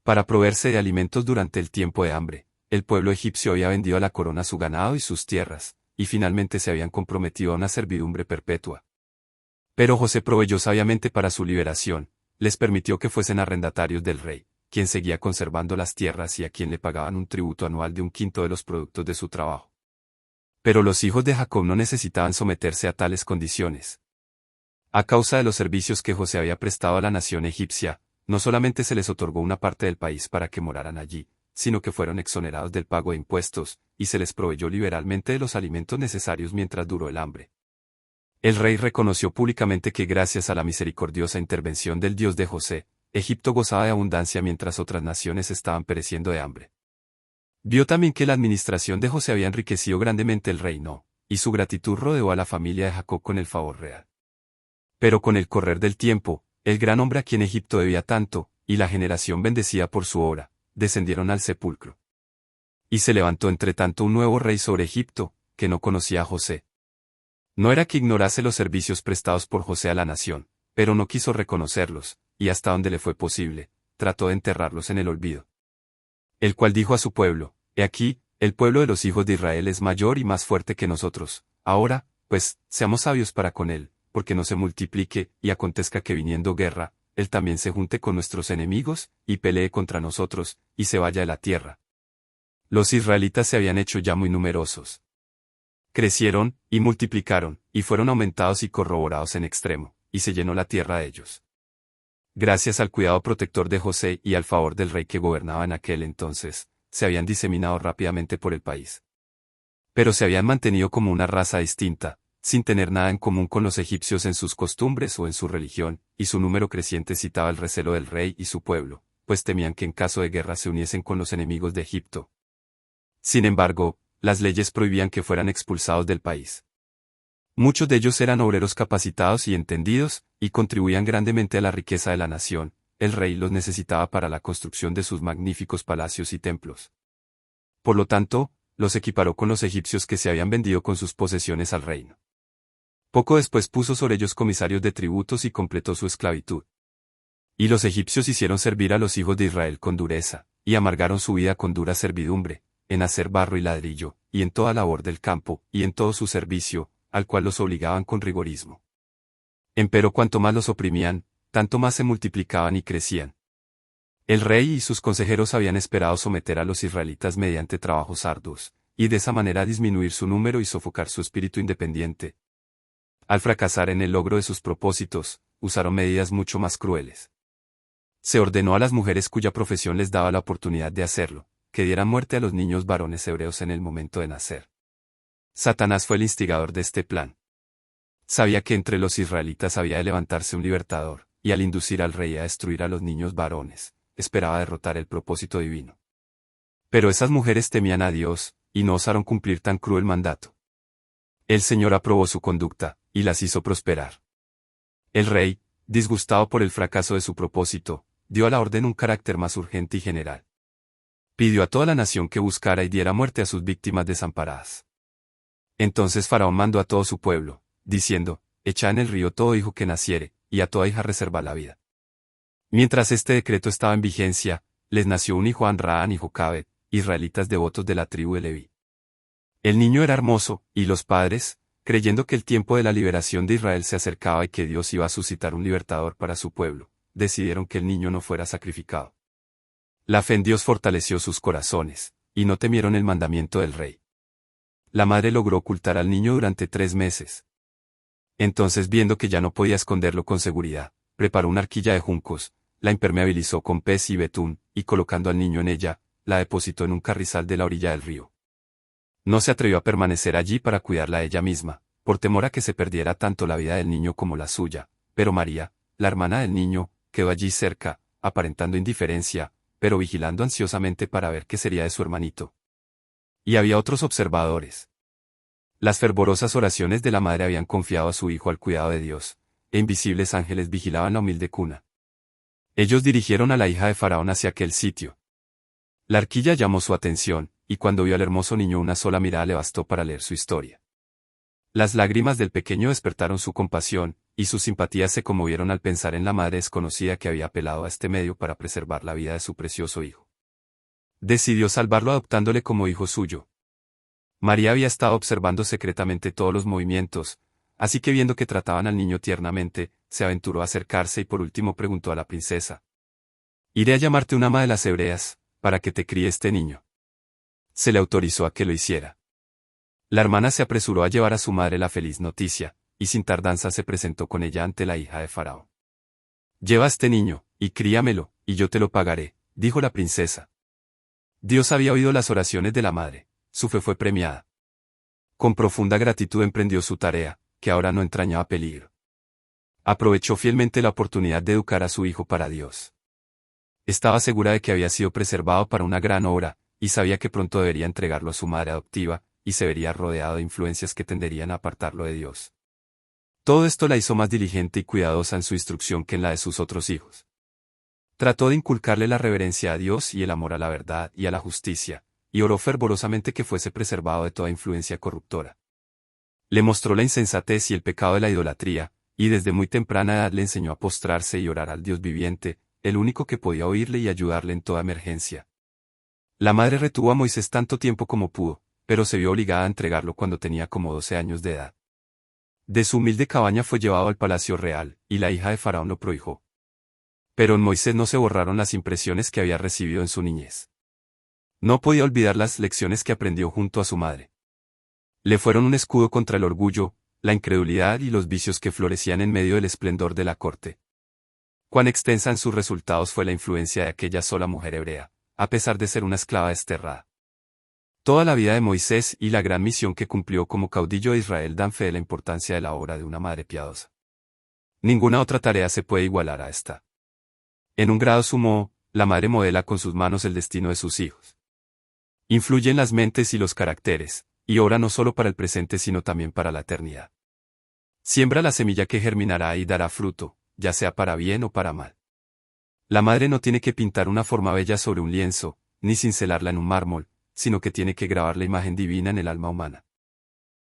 Para proveerse de alimentos durante el tiempo de hambre, el pueblo egipcio había vendido a la corona su ganado y sus tierras, y finalmente se habían comprometido a una servidumbre perpetua. Pero José proveyó sabiamente para su liberación, les permitió que fuesen arrendatarios del rey, quien seguía conservando las tierras y a quien le pagaban un tributo anual de 1/5 de los productos de su trabajo. Pero los hijos de Jacob no necesitaban someterse a tales condiciones. A causa de los servicios que José había prestado a la nación egipcia, no solamente se les otorgó una parte del país para que moraran allí, sino que fueron exonerados del pago de impuestos, y se les proveyó liberalmente de los alimentos necesarios mientras duró el hambre. El rey reconoció públicamente que gracias a la misericordiosa intervención del Dios de José, Egipto gozaba de abundancia mientras otras naciones estaban pereciendo de hambre. Vio también que la administración de José había enriquecido grandemente el reino, y su gratitud rodeó a la familia de Jacob con el favor real. Pero con el correr del tiempo, el gran hombre a quien Egipto debía tanto, y la generación bendecida por su obra, descendieron al sepulcro. Y se levantó entre tanto un nuevo rey sobre Egipto, que no conocía a José. No era que ignorase los servicios prestados por José a la nación, pero no quiso reconocerlos, y hasta donde le fue posible, trató de enterrarlos en el olvido. El cual dijo a su pueblo: He aquí, el pueblo de los hijos de Israel es mayor y más fuerte que nosotros. Ahora, pues, seamos sabios para con él, porque no se multiplique, y acontezca que viniendo guerra, él también se junte con nuestros enemigos, y pelee contra nosotros, y se vaya de la tierra. Los israelitas se habían hecho ya muy numerosos. Crecieron, y multiplicaron, y fueron aumentados y corroborados en extremo, y se llenó la tierra de ellos. Gracias al cuidado protector de José y al favor del rey que gobernaba en aquel entonces, se habían diseminado rápidamente por el país. Pero se habían mantenido como una raza distinta, sin tener nada en común con los egipcios en sus costumbres o en su religión, y su número creciente citaba el recelo del rey y su pueblo, pues temían que en caso de guerra se uniesen con los enemigos de Egipto. Sin embargo, las leyes prohibían que fueran expulsados del país. Muchos de ellos eran obreros capacitados y entendidos, y contribuían grandemente a la riqueza de la nación. El rey los necesitaba para la construcción de sus magníficos palacios y templos. Por lo tanto, los equiparó con los egipcios que se habían vendido con sus posesiones al reino. Poco después puso sobre ellos comisarios de tributos y completó su esclavitud. Y los egipcios hicieron servir a los hijos de Israel con dureza, y amargaron su vida con dura servidumbre, en hacer barro y ladrillo, y en toda labor del campo, y en todo su servicio, al cual los obligaban con rigorismo. Empero cuanto más los oprimían, tanto más se multiplicaban y crecían. El rey y sus consejeros habían esperado someter a los israelitas mediante trabajos arduos, y de esa manera disminuir su número y sofocar su espíritu independiente. Al fracasar en el logro de sus propósitos, usaron medidas mucho más crueles. Se ordenó a las mujeres cuya profesión les daba la oportunidad de hacerlo, que dieran muerte a los niños varones hebreos en el momento de nacer. Satanás fue el instigador de este plan. Sabía que entre los israelitas había de levantarse un libertador, y al inducir al rey a destruir a los niños varones, esperaba derrotar el propósito divino. Pero esas mujeres temían a Dios, y no osaron cumplir tan cruel mandato. El Señor aprobó su conducta, y las hizo prosperar. El rey, disgustado por el fracaso de su propósito, dio a la orden un carácter más urgente y general. Pidió a toda la nación que buscara y diera muerte a sus víctimas desamparadas. Entonces Faraón mandó a todo su pueblo, diciendo: Echad en el río todo hijo que naciere, y a toda hija reservad la vida. Mientras este decreto estaba en vigencia, les nació un hijo a Amram y Jocabed, israelitas devotos de la tribu de Leví. El niño era hermoso, y los padres, creyendo que el tiempo de la liberación de Israel se acercaba y que Dios iba a suscitar un libertador para su pueblo, decidieron que el niño no fuera sacrificado. La fe en Dios fortaleció sus corazones, y no temieron el mandamiento del rey. La madre logró ocultar al niño durante 3 meses. Entonces, viendo que ya no podía esconderlo con seguridad, preparó una arquilla de juncos, la impermeabilizó con pez y betún, y colocando al niño en ella, la depositó en un carrizal de la orilla del río. No se atrevió a permanecer allí para cuidarla a ella misma, por temor a que se perdiera tanto la vida del niño como la suya, pero María, la hermana del niño, quedó allí cerca, aparentando indiferencia, pero vigilando ansiosamente para ver qué sería de su hermanito. Y había otros observadores. Las fervorosas oraciones de la madre habían confiado a su hijo al cuidado de Dios, e invisibles ángeles vigilaban la humilde cuna. Ellos dirigieron a la hija de Faraón hacia aquel sitio. La arquilla llamó su atención, y cuando vio al hermoso niño una sola mirada le bastó para leer su historia. Las lágrimas del pequeño despertaron su compasión, y sus simpatías se conmovieron al pensar en la madre desconocida que había apelado a este medio para preservar la vida de su precioso hijo. Decidió salvarlo adoptándole como hijo suyo. María había estado observando secretamente todos los movimientos, así que viendo que trataban al niño tiernamente, se aventuró a acercarse y por último preguntó a la princesa: «Iré a llamarte una ama de las hebreas, para que te críe este niño». Se le autorizó a que lo hiciera. La hermana se apresuró a llevar a su madre la feliz noticia, y sin tardanza se presentó con ella ante la hija de Faraón. «Lleva a este niño, y críamelo, y yo te lo pagaré», dijo la princesa. Dios había oído las oraciones de la madre, su fe fue premiada. Con profunda gratitud emprendió su tarea, que ahora no entrañaba peligro. Aprovechó fielmente la oportunidad de educar a su hijo para Dios. Estaba segura de que había sido preservado para una gran obra, y sabía que pronto debería entregarlo a su madre adoptiva, y se vería rodeado de influencias que tenderían a apartarlo de Dios. Todo esto la hizo más diligente y cuidadosa en su instrucción que en la de sus otros hijos. Trató de inculcarle la reverencia a Dios y el amor a la verdad y a la justicia, y oró fervorosamente que fuese preservado de toda influencia corruptora. Le mostró la insensatez y el pecado de la idolatría, y desde muy temprana edad le enseñó a postrarse y orar al Dios viviente, el único que podía oírle y ayudarle en toda emergencia. La madre retuvo a Moisés tanto tiempo como pudo, pero se vio obligada a entregarlo cuando tenía como 12 años de edad. De su humilde cabaña fue llevado al palacio real, y la hija de Faraón lo prohijó. Pero en Moisés no se borraron las impresiones que había recibido en su niñez. No podía olvidar las lecciones que aprendió junto a su madre. Le fueron un escudo contra el orgullo, la incredulidad y los vicios que florecían en medio del esplendor de la corte. Cuán extensa en sus resultados fue la influencia de aquella sola mujer hebrea, a pesar de ser una esclava desterrada. Toda la vida de Moisés y la gran misión que cumplió como caudillo de Israel dan fe de la importancia de la obra de una madre piadosa. Ninguna otra tarea se puede igualar a esta. En un grado sumo, la madre modela con sus manos el destino de sus hijos. Influye en las mentes y los caracteres, y obra no solo para el presente sino también para la eternidad. Siembra la semilla que germinará y dará fruto, ya sea para bien o para mal. La madre no tiene que pintar una forma bella sobre un lienzo, ni cincelarla en un mármol, sino que tiene que grabar la imagen divina en el alma humana.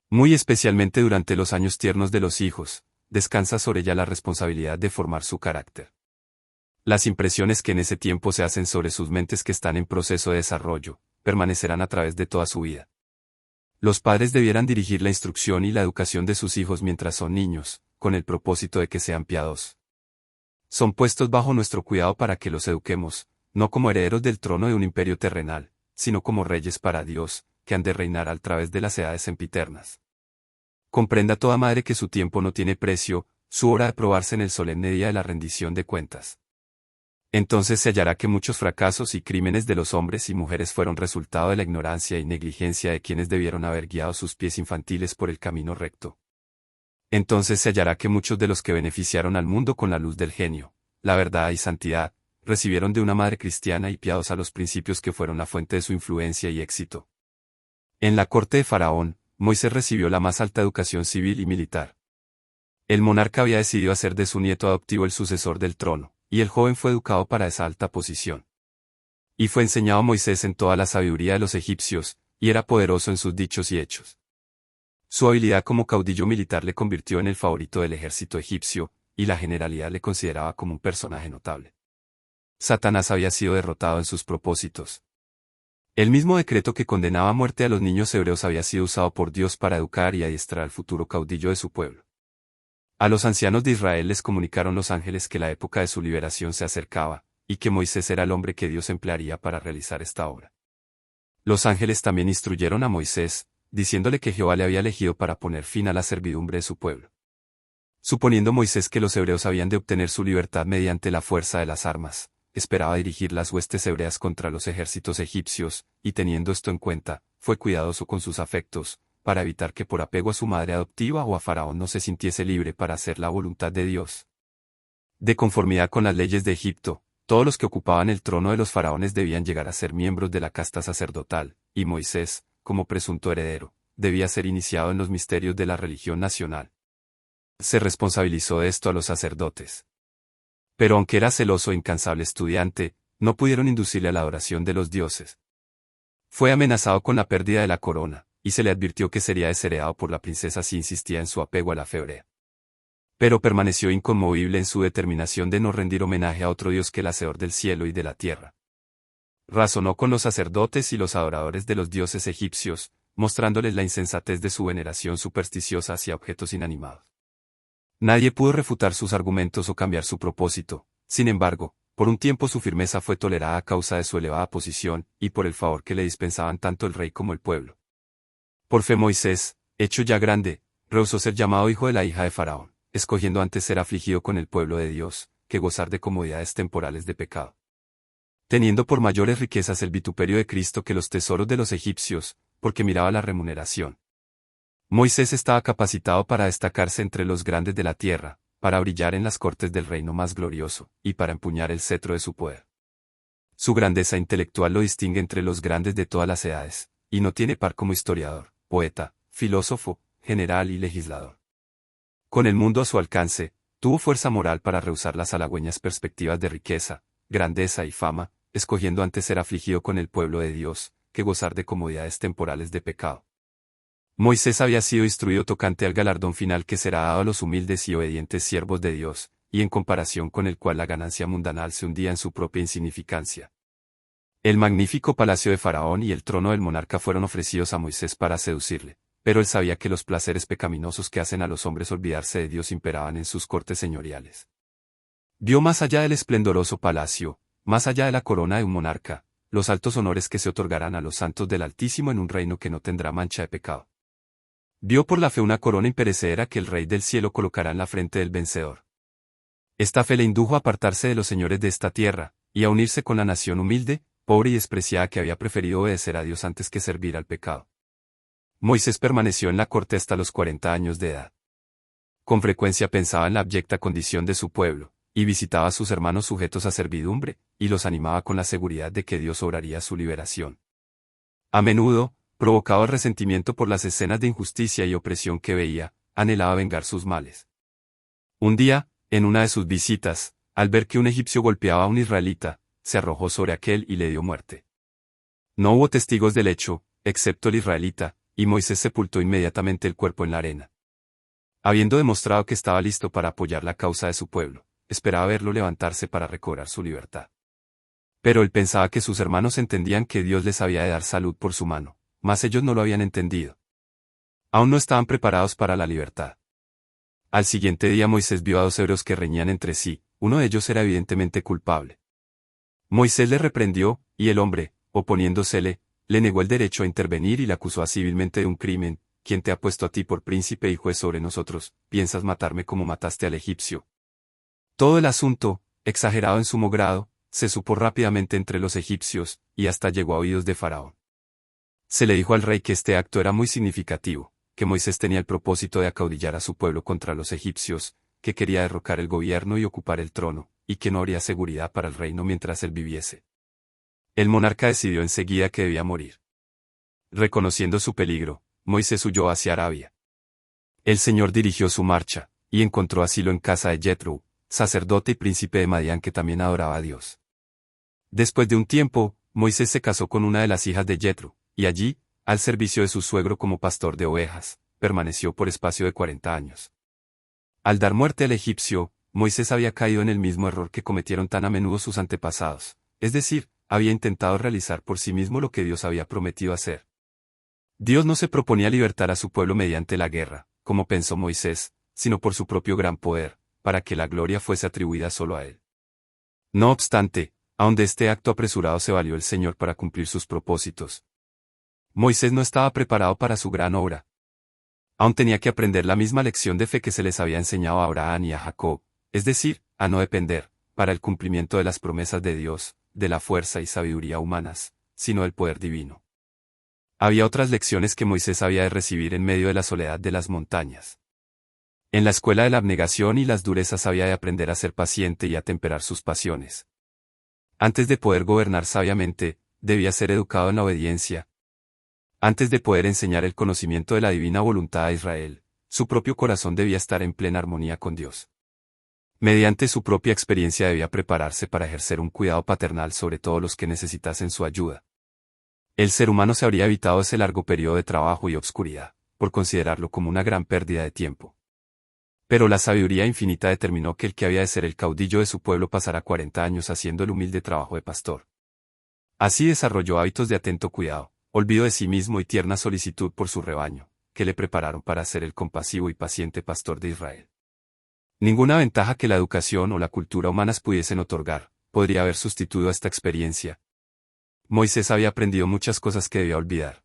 Muy especialmente durante los años tiernos de los hijos, descansa sobre ella la responsabilidad de formar su carácter. Las impresiones que en ese tiempo se hacen sobre sus mentes que están en proceso de desarrollo, permanecerán a través de toda su vida. Los padres debieran dirigir la instrucción y la educación de sus hijos mientras son niños, con el propósito de que sean piadosos. Son puestos bajo nuestro cuidado para que los eduquemos, no como herederos del trono de un imperio terrenal, sino como reyes para Dios, que han de reinar a través de las edades sempiternas. Comprenda toda madre que su tiempo no tiene precio, su hora de probarse en el solemne día de la rendición de cuentas. Entonces se hallará que muchos fracasos y crímenes de los hombres y mujeres fueron resultado de la ignorancia y negligencia de quienes debieron haber guiado sus pies infantiles por el camino recto. Entonces se hallará que muchos de los que beneficiaron al mundo con la luz del genio, la verdad y santidad, recibieron de una madre cristiana y piadosa los principios que fueron la fuente de su influencia y éxito. En la corte de Faraón, Moisés recibió la más alta educación civil y militar. El monarca había decidido hacer de su nieto adoptivo el sucesor del trono, y el joven fue educado para esa alta posición. Y fue enseñado a Moisés en toda la sabiduría de los egipcios, y era poderoso en sus dichos y hechos. Su habilidad como caudillo militar le convirtió en el favorito del ejército egipcio, y la generalidad le consideraba como un personaje notable. Satanás había sido derrotado en sus propósitos. El mismo decreto que condenaba a muerte a los niños hebreos había sido usado por Dios para educar y adiestrar al futuro caudillo de su pueblo. A los ancianos de Israel les comunicaron los ángeles que la época de su liberación se acercaba, y que Moisés era el hombre que Dios emplearía para realizar esta obra. Los ángeles también instruyeron a Moisés, diciéndole que Jehová le había elegido para poner fin a la servidumbre de su pueblo. Suponiendo Moisés que los hebreos habían de obtener su libertad mediante la fuerza de las armas, esperaba dirigir las huestes hebreas contra los ejércitos egipcios, y teniendo esto en cuenta, fue cuidadoso con sus afectos, para evitar que por apego a su madre adoptiva o a Faraón no se sintiese libre para hacer la voluntad de Dios. De conformidad con las leyes de Egipto, todos los que ocupaban el trono de los faraones debían llegar a ser miembros de la casta sacerdotal, y Moisés, como presunto heredero, debía ser iniciado en los misterios de la religión nacional. Se responsabilizó de esto a los sacerdotes. Pero aunque era celoso e incansable estudiante, no pudieron inducirle a la adoración de los dioses. Fue amenazado con la pérdida de la corona, y se le advirtió que sería desheredado por la princesa si insistía en su apego a la fe hebrea. Pero permaneció inconmovible en su determinación de no rendir homenaje a otro Dios que el hacedor del cielo y de la tierra. Razonó con los sacerdotes y los adoradores de los dioses egipcios, mostrándoles la insensatez de su veneración supersticiosa hacia objetos inanimados. Nadie pudo refutar sus argumentos o cambiar su propósito. Sin embargo, por un tiempo su firmeza fue tolerada a causa de su elevada posición, y por el favor que le dispensaban tanto el rey como el pueblo. Por fe Moisés, hecho ya grande, rehusó ser llamado hijo de la hija de Faraón, escogiendo antes ser afligido con el pueblo de Dios, que gozar de comodidades temporales de pecado. Teniendo por mayores riquezas el vituperio de Cristo que los tesoros de los egipcios, porque miraba la remuneración. Moisés estaba capacitado para destacarse entre los grandes de la tierra, para brillar en las cortes del reino más glorioso, y para empuñar el cetro de su poder. Su grandeza intelectual lo distingue entre los grandes de todas las edades, y no tiene par como historiador, poeta, filósofo, general y legislador. Con el mundo a su alcance, tuvo fuerza moral para rehusar las halagüeñas perspectivas de riqueza, grandeza y fama, escogiendo antes ser afligido con el pueblo de Dios, que gozar de comodidades temporales de pecado. Moisés había sido instruido tocante al galardón final que será dado a los humildes y obedientes siervos de Dios, y en comparación con el cual la ganancia mundanal se hundía en su propia insignificancia. El magnífico palacio de Faraón y el trono del monarca fueron ofrecidos a Moisés para seducirle, pero él sabía que los placeres pecaminosos que hacen a los hombres olvidarse de Dios imperaban en sus cortes señoriales. Vio más allá del esplendoroso palacio, más allá de la corona de un monarca, los altos honores que se otorgarán a los santos del Altísimo en un reino que no tendrá mancha de pecado. Vio por la fe una corona imperecedera que el Rey del cielo colocará en la frente del vencedor. Esta fe le indujo a apartarse de los señores de esta tierra, y a unirse con la nación humilde, pobre y despreciada que había preferido obedecer a Dios antes que servir al pecado. Moisés permaneció en la corte hasta los 40 años de edad. Con frecuencia pensaba en la abyecta condición de su pueblo, y visitaba a sus hermanos sujetos a servidumbre, y los animaba con la seguridad de que Dios obraría su liberación. A menudo, provocado el resentimiento por las escenas de injusticia y opresión que veía, anhelaba vengar sus males. Un día, en una de sus visitas, al ver que un egipcio golpeaba a un israelita, se arrojó sobre aquél y le dio muerte. No hubo testigos del hecho, excepto el israelita, y Moisés sepultó inmediatamente el cuerpo en la arena. Habiendo demostrado que estaba listo para apoyar la causa de su pueblo, esperaba verlo levantarse para recobrar su libertad. Pero él pensaba que sus hermanos entendían que Dios les había de dar salud por su mano, mas ellos no lo habían entendido. Aún no estaban preparados para la libertad. Al siguiente día Moisés vio a 2 hebreos que reñían entre sí, uno de ellos era evidentemente culpable. Moisés le reprendió, y el hombre, oponiéndosele, le negó el derecho a intervenir y le acusó civilmente de un crimen. ¿Quién te ha puesto a ti por príncipe y juez sobre nosotros? ¿Piensas matarme como mataste al egipcio? Todo el asunto, exagerado en sumo grado, se supo rápidamente entre los egipcios, y hasta llegó a oídos de Faraón. Se le dijo al rey que este acto era muy significativo, que Moisés tenía el propósito de acaudillar a su pueblo contra los egipcios, que quería derrocar el gobierno y ocupar el trono, y que no habría seguridad para el reino mientras él viviese. El monarca decidió enseguida que debía morir. Reconociendo su peligro, Moisés huyó hacia Arabia. El Señor dirigió su marcha, y encontró asilo en casa de Jetro, sacerdote y príncipe de Madián que también adoraba a Dios. Después de un tiempo, Moisés se casó con una de las hijas de Jetro, y allí, al servicio de su suegro como pastor de ovejas, permaneció por espacio de 40 años. Al dar muerte al egipcio, Moisés había caído en el mismo error que cometieron tan a menudo sus antepasados, es decir, había intentado realizar por sí mismo lo que Dios había prometido hacer. Dios no se proponía libertar a su pueblo mediante la guerra, como pensó Moisés, sino por su propio gran poder, para que la gloria fuese atribuida solo a él. No obstante, aun de este acto apresurado se valió el Señor para cumplir sus propósitos. Moisés no estaba preparado para su gran obra. Aún tenía que aprender la misma lección de fe que se les había enseñado a Abraham y a Jacob, es decir, a no depender, para el cumplimiento de las promesas de Dios, de la fuerza y sabiduría humanas, sino del poder divino. Había otras lecciones que Moisés había de recibir en medio de la soledad de las montañas. En la escuela de la abnegación y las durezas había de aprender a ser paciente y a temperar sus pasiones. Antes de poder gobernar sabiamente, debía ser educado en la obediencia. Antes de poder enseñar el conocimiento de la divina voluntad a Israel, su propio corazón debía estar en plena armonía con Dios. Mediante su propia experiencia debía prepararse para ejercer un cuidado paternal sobre todos los que necesitasen su ayuda. El ser humano se habría evitado ese largo periodo de trabajo y obscuridad, por considerarlo como una gran pérdida de tiempo. Pero la sabiduría infinita determinó que el que había de ser el caudillo de su pueblo pasara 40 años haciendo el humilde trabajo de pastor. Así desarrolló hábitos de atento cuidado, olvido de sí mismo y tierna solicitud por su rebaño, que le prepararon para ser el compasivo y paciente pastor de Israel. Ninguna ventaja que la educación o la cultura humanas pudiesen otorgar, podría haber sustituido a esta experiencia. Moisés había aprendido muchas cosas que debía olvidar.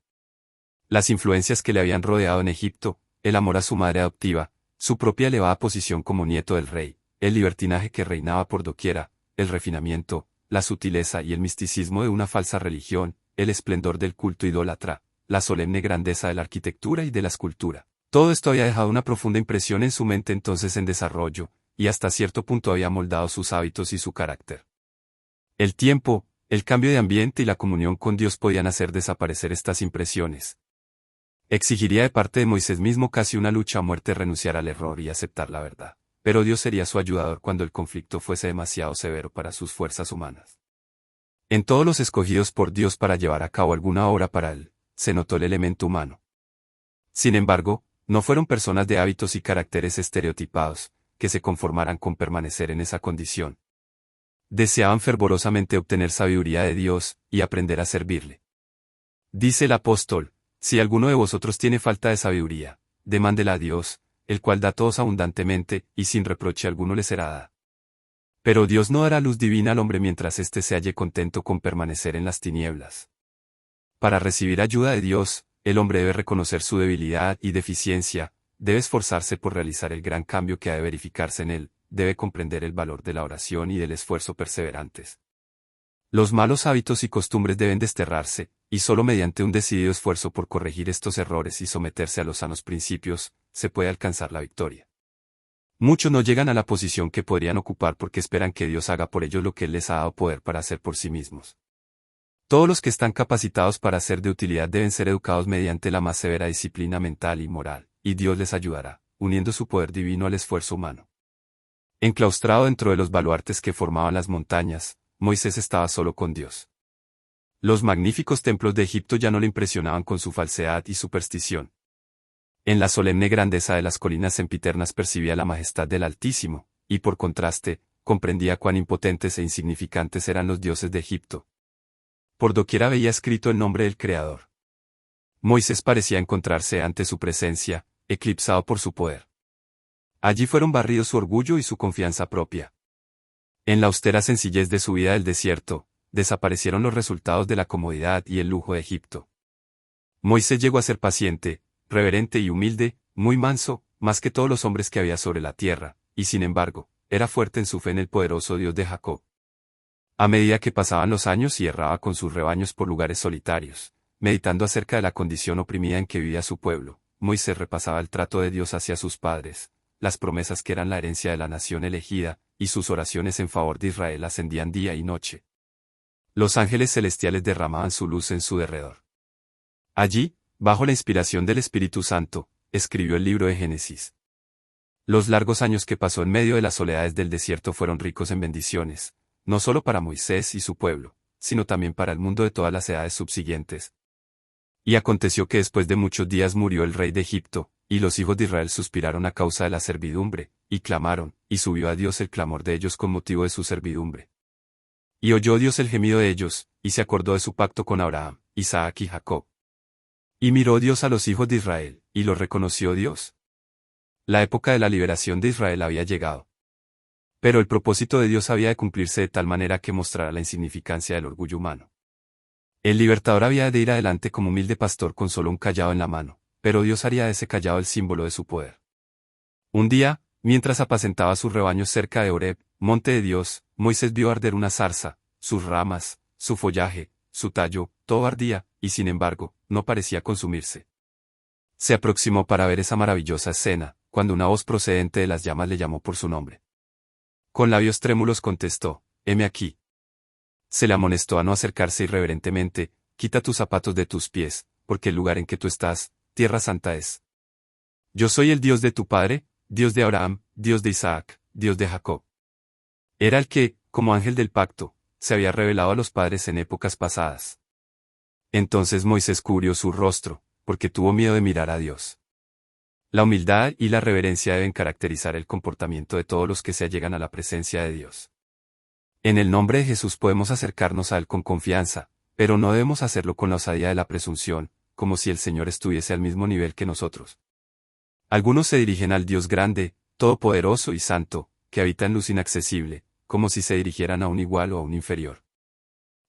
Las influencias que le habían rodeado en Egipto, el amor a su madre adoptiva, su propia elevada posición como nieto del rey, el libertinaje que reinaba por doquiera, el refinamiento, la sutileza y el misticismo de una falsa religión, el esplendor del culto idólatra, la solemne grandeza de la arquitectura y de la escultura. Todo esto había dejado una profunda impresión en su mente entonces en desarrollo, y hasta cierto punto había moldado sus hábitos y su carácter. El tiempo, el cambio de ambiente y la comunión con Dios podían hacer desaparecer estas impresiones. Exigiría de parte de Moisés mismo casi una lucha a muerte renunciar al error y aceptar la verdad, pero Dios sería su ayudador cuando el conflicto fuese demasiado severo para sus fuerzas humanas. En todos los escogidos por Dios para llevar a cabo alguna obra para él, se notó el elemento humano. Sin embargo, no fueron personas de hábitos y caracteres estereotipados, que se conformaran con permanecer en esa condición. Deseaban fervorosamente obtener sabiduría de Dios y aprender a servirle. Dice el apóstol: si alguno de vosotros tiene falta de sabiduría, demándela a Dios, el cual da a todos abundantemente, y sin reproche alguno le será dada. Pero Dios no dará luz divina al hombre mientras éste se halle contento con permanecer en las tinieblas. Para recibir ayuda de Dios, el hombre debe reconocer su debilidad y deficiencia, debe esforzarse por realizar el gran cambio que ha de verificarse en él, debe comprender el valor de la oración y del esfuerzo perseverantes. Los malos hábitos y costumbres deben desterrarse, y solo mediante un decidido esfuerzo por corregir estos errores y someterse a los sanos principios, se puede alcanzar la victoria. Muchos no llegan a la posición que podrían ocupar porque esperan que Dios haga por ellos lo que Él les ha dado poder para hacer por sí mismos. Todos los que están capacitados para ser de utilidad deben ser educados mediante la más severa disciplina mental y moral, y Dios les ayudará, uniendo su poder divino al esfuerzo humano. Enclaustrado dentro de los baluartes que formaban las montañas, Moisés estaba solo con Dios. Los magníficos templos de Egipto ya no le impresionaban con su falsedad y superstición. En la solemne grandeza de las colinas sempiternas percibía la majestad del Altísimo, y por contraste, comprendía cuán impotentes e insignificantes eran los dioses de Egipto. Por doquiera veía escrito el nombre del Creador. Moisés parecía encontrarse ante su presencia, eclipsado por su poder. Allí fueron barridos su orgullo y su confianza propia. En la austera sencillez de su vida del desierto, desaparecieron los resultados de la comodidad y el lujo de Egipto. Moisés llegó a ser paciente, reverente y humilde, muy manso, más que todos los hombres que había sobre la tierra, y sin embargo, era fuerte en su fe en el poderoso Dios de Jacob. A medida que pasaban los años y erraba con sus rebaños por lugares solitarios, meditando acerca de la condición oprimida en que vivía su pueblo, Moisés repasaba el trato de Dios hacia sus padres, las promesas que eran la herencia de la nación elegida, y sus oraciones en favor de Israel ascendían día y noche. Los ángeles celestiales derramaban su luz en su derredor. Allí, bajo la inspiración del Espíritu Santo, escribió el libro de Génesis. Los largos años que pasó en medio de las soledades del desierto fueron ricos en bendiciones, no solo para Moisés y su pueblo, sino también para el mundo de todas las edades subsiguientes. Y aconteció que después de muchos días murió el rey de Egipto, y los hijos de Israel suspiraron a causa de la servidumbre, y clamaron, y subió a Dios el clamor de ellos con motivo de su servidumbre. Y oyó Dios el gemido de ellos, y se acordó de su pacto con Abraham, Isaac y Jacob. Y miró Dios a los hijos de Israel, y los reconoció Dios. La época de la liberación de Israel había llegado. Pero el propósito de Dios había de cumplirse de tal manera que mostrara la insignificancia del orgullo humano. El libertador había de ir adelante como humilde pastor con solo un cayado en la mano, pero Dios haría de ese cayado el símbolo de su poder. Un día, mientras apacentaba sus rebaños cerca de Horeb, monte de Dios, Moisés vio arder una zarza, sus ramas, su follaje, su tallo, todo ardía, y sin embargo, no parecía consumirse. Se aproximó para ver esa maravillosa escena, cuando una voz procedente de las llamas le llamó por su nombre. Con labios trémulos contestó: heme aquí. Se le amonestó a no acercarse irreverentemente: quita tus zapatos de tus pies, porque el lugar en que tú estás, tierra santa es. Yo soy el Dios de tu padre, Dios de Abraham, Dios de Isaac, Dios de Jacob. Era el que, como ángel del pacto, se había revelado a los padres en épocas pasadas. Entonces Moisés cubrió su rostro, porque tuvo miedo de mirar a Dios. La humildad y la reverencia deben caracterizar el comportamiento de todos los que se allegan a la presencia de Dios. En el nombre de Jesús podemos acercarnos a Él con confianza, pero no debemos hacerlo con la osadía de la presunción, como si el Señor estuviese al mismo nivel que nosotros. Algunos se dirigen al Dios grande, todopoderoso y santo, que habita en luz inaccesible, como si se dirigieran a un igual o a un inferior.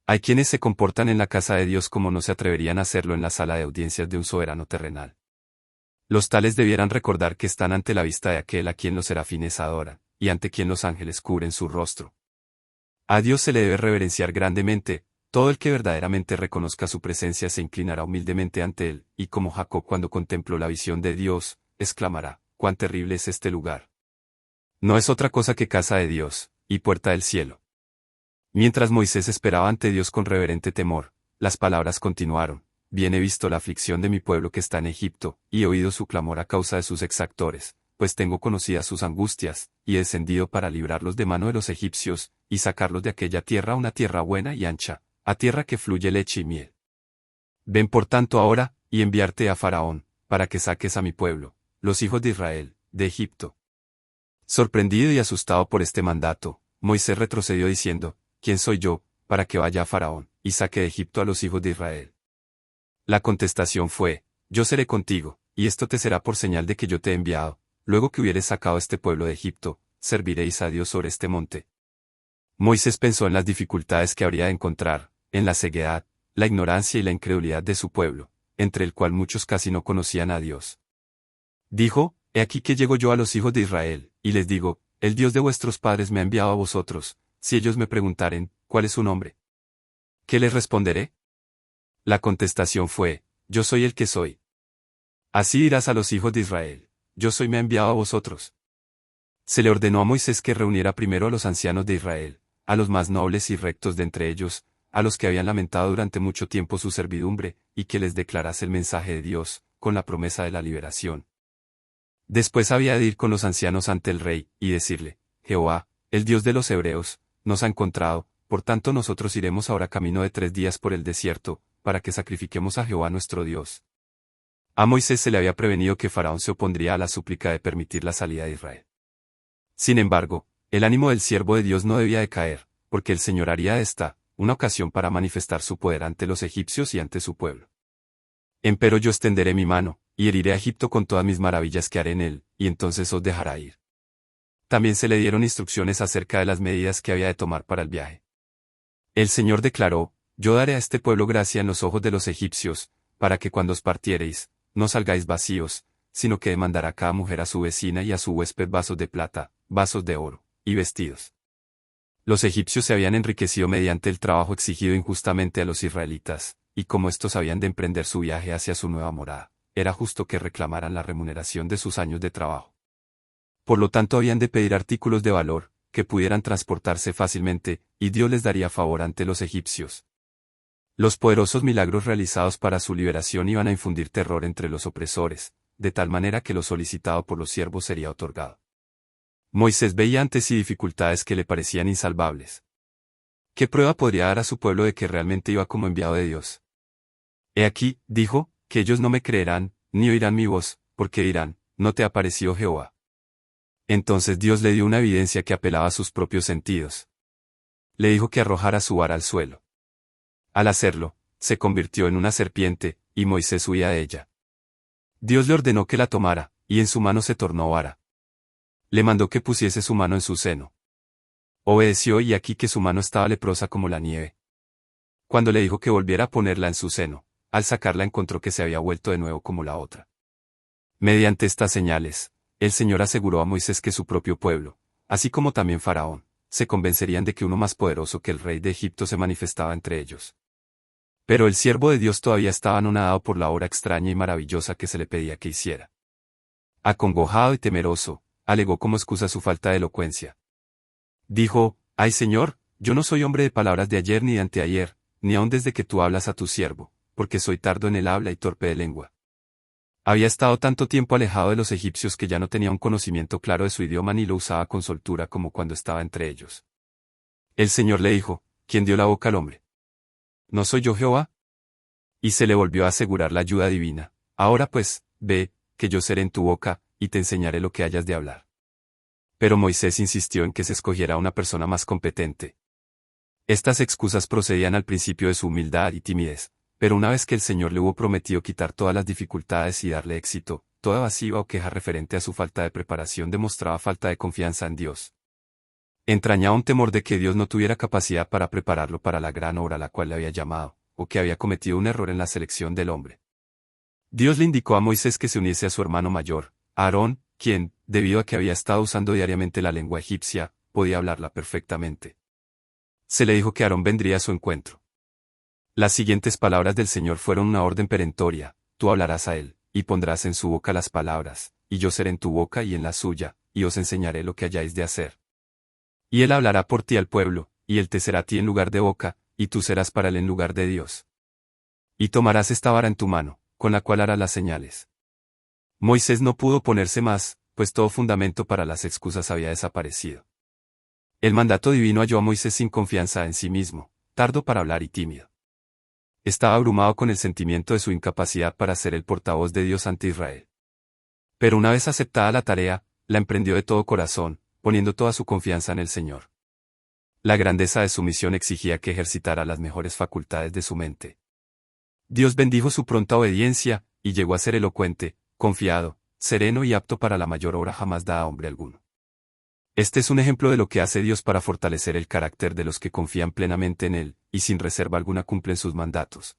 Hay quienes se comportan en la casa de Dios como no se atreverían a hacerlo en la sala de audiencias de un soberano terrenal. Los tales debieran recordar que están ante la vista de aquel a quien los serafines adoran, y ante quien los ángeles cubren su rostro. A Dios se le debe reverenciar grandemente, todo el que verdaderamente reconozca su presencia se inclinará humildemente ante él, y como Jacob cuando contempló la visión de Dios, exclamará, «¡Cuán terrible es este lugar!». No es otra cosa que casa de Dios, y puerta del cielo. Mientras Moisés esperaba ante Dios con reverente temor, las palabras continuaron, «Bien he visto la aflicción de mi pueblo que está en Egipto, y he oído su clamor a causa de sus exactores, pues tengo conocidas sus angustias, y he descendido para librarlos de mano de los egipcios, y sacarlos de aquella tierra a una tierra buena y ancha, a tierra que fluye leche y miel. Ven por tanto ahora, y enviarte a Faraón, para que saques a mi pueblo, los hijos de Israel, de Egipto». Sorprendido y asustado por este mandato, Moisés retrocedió diciendo, «¿Quién soy yo, para que vaya a Faraón, y saque de Egipto a los hijos de Israel?». La contestación fue, «Yo seré contigo, y esto te será por señal de que yo te he enviado, luego que hubieres sacado este pueblo de Egipto, serviréis a Dios sobre este monte». Moisés pensó en las dificultades que habría de encontrar, en la ceguedad, la ignorancia y la incredulidad de su pueblo, entre el cual muchos casi no conocían a Dios. Dijo, «He aquí que llego yo a los hijos de Israel, y les digo, el Dios de vuestros padres me ha enviado a vosotros, si ellos me preguntaren, ¿cuál es su nombre?, ¿qué les responderé?». La contestación fue, «Yo soy el que soy». Así dirás a los hijos de Israel, «Yo soy me ha enviado a vosotros». Se le ordenó a Moisés que reuniera primero a los ancianos de Israel, a los más nobles y rectos de entre ellos, a los que habían lamentado durante mucho tiempo su servidumbre, y que les declarase el mensaje de Dios, con la promesa de la liberación. Después había de ir con los ancianos ante el rey, y decirle, «Jehová, el Dios de los hebreos, nos ha encontrado, por tanto nosotros iremos ahora camino de 3 días por el desierto, para que sacrifiquemos a Jehová nuestro Dios». A Moisés se le había prevenido que Faraón se opondría a la súplica de permitir la salida de Israel. Sin embargo, el ánimo del siervo de Dios no debía decaer, porque el Señor haría de esta una ocasión para manifestar su poder ante los egipcios y ante su pueblo. «Empero yo extenderé mi mano, y heriré a Egipto con todas mis maravillas que haré en él, y entonces os dejará ir». También se le dieron instrucciones acerca de las medidas que había de tomar para el viaje. El Señor declaró, «Yo daré a este pueblo gracia en los ojos de los egipcios, para que cuando os partiereis, no salgáis vacíos, sino que demandará cada mujer a su vecina y a su huésped vasos de plata, vasos de oro, y vestidos». Los egipcios se habían enriquecido mediante el trabajo exigido injustamente a los israelitas, y como estos habían de emprender su viaje hacia su nueva morada, era justo que reclamaran la remuneración de sus años de trabajo. Por lo tanto habían de pedir artículos de valor, que pudieran transportarse fácilmente, y Dios les daría favor ante los egipcios. Los poderosos milagros realizados para su liberación iban a infundir terror entre los opresores, de tal manera que lo solicitado por los siervos sería otorgado. Moisés veía ante sí dificultades que le parecían insalvables. ¿Qué prueba podría dar a su pueblo de que realmente iba como enviado de Dios? «He aquí», dijo, «que ellos no me creerán, ni oirán mi voz, porque dirán, ¿no te ha parecido Jehová?». Entonces Dios le dio una evidencia que apelaba a sus propios sentidos. Le dijo que arrojara su vara al suelo. Al hacerlo, se convirtió en una serpiente, y Moisés huía de ella. Dios le ordenó que la tomara, y en su mano se tornó vara. Le mandó que pusiese su mano en su seno. Obedeció y aquí que su mano estaba leprosa como la nieve. Cuando le dijo que volviera a ponerla en su seno, al sacarla encontró que se había vuelto de nuevo como la otra. Mediante estas señales, el Señor aseguró a Moisés que su propio pueblo, así como también Faraón, se convencerían de que uno más poderoso que el rey de Egipto se manifestaba entre ellos. Pero el siervo de Dios todavía estaba anonadado por la obra extraña y maravillosa que se le pedía que hiciera. Acongojado y temeroso, alegó como excusa su falta de elocuencia. Dijo, «Ay Señor, yo no soy hombre de palabras de ayer ni de anteayer, ni aun desde que tú hablas a tu siervo, porque soy tardo en el habla y torpe de lengua». Había estado tanto tiempo alejado de los egipcios que ya no tenía un conocimiento claro de su idioma ni lo usaba con soltura como cuando estaba entre ellos. El Señor le dijo, «¿Quién dio la boca al hombre? ¿No soy yo Jehová?». Y se le volvió a asegurar la ayuda divina. «Ahora pues, ve, que yo seré en tu boca, y te enseñaré lo que hayas de hablar. Pero Moisés insistió en que se escogiera una persona más competente. Estas excusas procedían al principio de su humildad y timidez, pero una vez que el Señor le hubo prometido quitar todas las dificultades y darle éxito, toda evasiva o queja referente a su falta de preparación demostraba falta de confianza en Dios. Entrañaba un temor de que Dios no tuviera capacidad para prepararlo para la gran obra a la cual le había llamado, o que había cometido un error en la selección del hombre. Dios le indicó a Moisés que se uniese a su hermano mayor, Aarón, quien, debido a que había estado usando diariamente la lengua egipcia, podía hablarla perfectamente. Se le dijo que Aarón vendría a su encuentro. Las siguientes palabras del Señor fueron una orden perentoria: tú hablarás a él, y pondrás en su boca las palabras, y yo seré en tu boca y en la suya, y os enseñaré lo que hayáis de hacer. Y él hablará por ti al pueblo, y él te será a ti en lugar de boca, y tú serás para él en lugar de Dios. Y tomarás esta vara en tu mano, con la cual harás las señales. Moisés no pudo ponerse más, pues todo fundamento para las excusas había desaparecido. El mandato divino halló a Moisés sin confianza en sí mismo, tardo para hablar y tímido. Estaba abrumado con el sentimiento de su incapacidad para ser el portavoz de Dios ante Israel. Pero una vez aceptada la tarea, la emprendió de todo corazón, poniendo toda su confianza en el Señor. La grandeza de su misión exigía que ejercitara las mejores facultades de su mente. Dios bendijo su pronta obediencia, y llegó a ser elocuente, confiado, sereno y apto para la mayor obra jamás dada a hombre alguno. Este es un ejemplo de lo que hace Dios para fortalecer el carácter de los que confían plenamente en Él, y sin reserva alguna cumplen sus mandatos.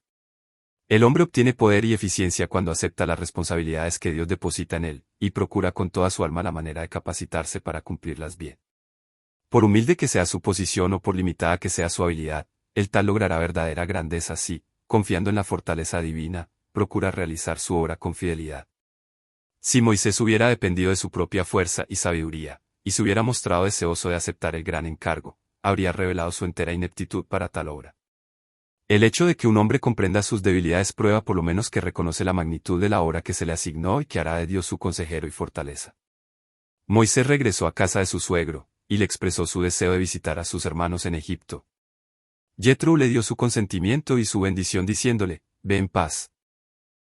El hombre obtiene poder y eficiencia cuando acepta las responsabilidades que Dios deposita en él, y procura con toda su alma la manera de capacitarse para cumplirlas bien. Por humilde que sea su posición o por limitada que sea su habilidad, el tal logrará verdadera grandeza si, confiando en la fortaleza divina, procura realizar su obra con fidelidad. Si Moisés hubiera dependido de su propia fuerza y sabiduría, y se hubiera mostrado deseoso de aceptar el gran encargo, habría revelado su entera ineptitud para tal obra. El hecho de que un hombre comprenda sus debilidades prueba por lo menos que reconoce la magnitud de la obra que se le asignó y que hará de Dios su consejero y fortaleza. Moisés regresó a casa de su suegro, y le expresó su deseo de visitar a sus hermanos en Egipto. Jethro le dio su consentimiento y su bendición diciéndole: ve en paz.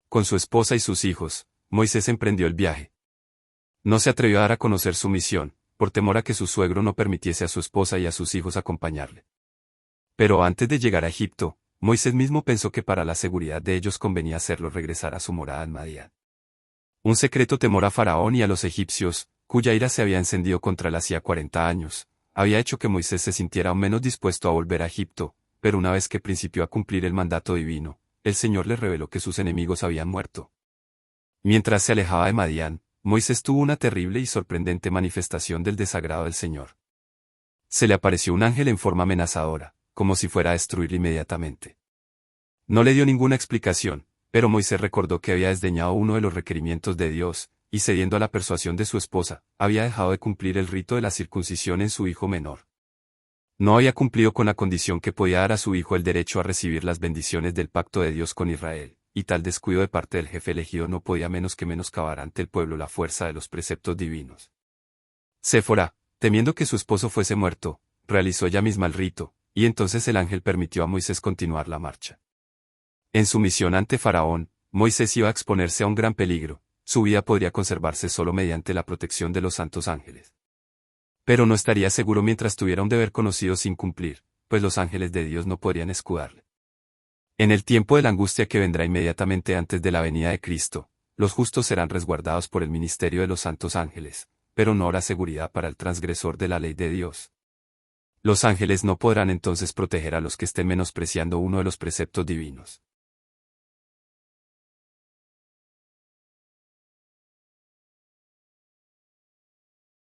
Con su esposa y sus hijos, Moisés emprendió el viaje. No se atrevió a dar a conocer su misión, por temor a que su suegro no permitiese a su esposa y a sus hijos acompañarle. Pero antes de llegar a Egipto, Moisés mismo pensó que para la seguridad de ellos convenía hacerlos regresar a su morada en Madián. Un secreto temor a Faraón y a los egipcios, cuya ira se había encendido contra él hacía 40 años, había hecho que Moisés se sintiera aún menos dispuesto a volver a Egipto, pero una vez que principió a cumplir el mandato divino, el Señor le reveló que sus enemigos habían muerto. Mientras se alejaba de Madián, Moisés tuvo una terrible y sorprendente manifestación del desagrado del Señor. Se le apareció un ángel en forma amenazadora, como si fuera a destruirle inmediatamente. No le dio ninguna explicación, pero Moisés recordó que había desdeñado uno de los requerimientos de Dios, y cediendo a la persuasión de su esposa, había dejado de cumplir el rito de la circuncisión en su hijo menor. No había cumplido con la condición que podía dar a su hijo el derecho a recibir las bendiciones del pacto de Dios con Israel, y tal descuido de parte del jefe elegido no podía menos que menoscabar ante el pueblo la fuerza de los preceptos divinos. Séfora, temiendo que su esposo fuese muerto, realizó ella misma el rito, y entonces el ángel permitió a Moisés continuar la marcha. En su misión ante Faraón, Moisés iba a exponerse a un gran peligro, su vida podría conservarse solo mediante la protección de los santos ángeles. Pero no estaría seguro mientras tuviera un deber conocido sin cumplir, pues los ángeles de Dios no podrían escudarle. En el tiempo de la angustia que vendrá inmediatamente antes de la venida de Cristo, los justos serán resguardados por el ministerio de los santos ángeles, pero no habrá seguridad para el transgresor de la ley de Dios. Los ángeles no podrán entonces proteger a los que estén menospreciando uno de los preceptos divinos.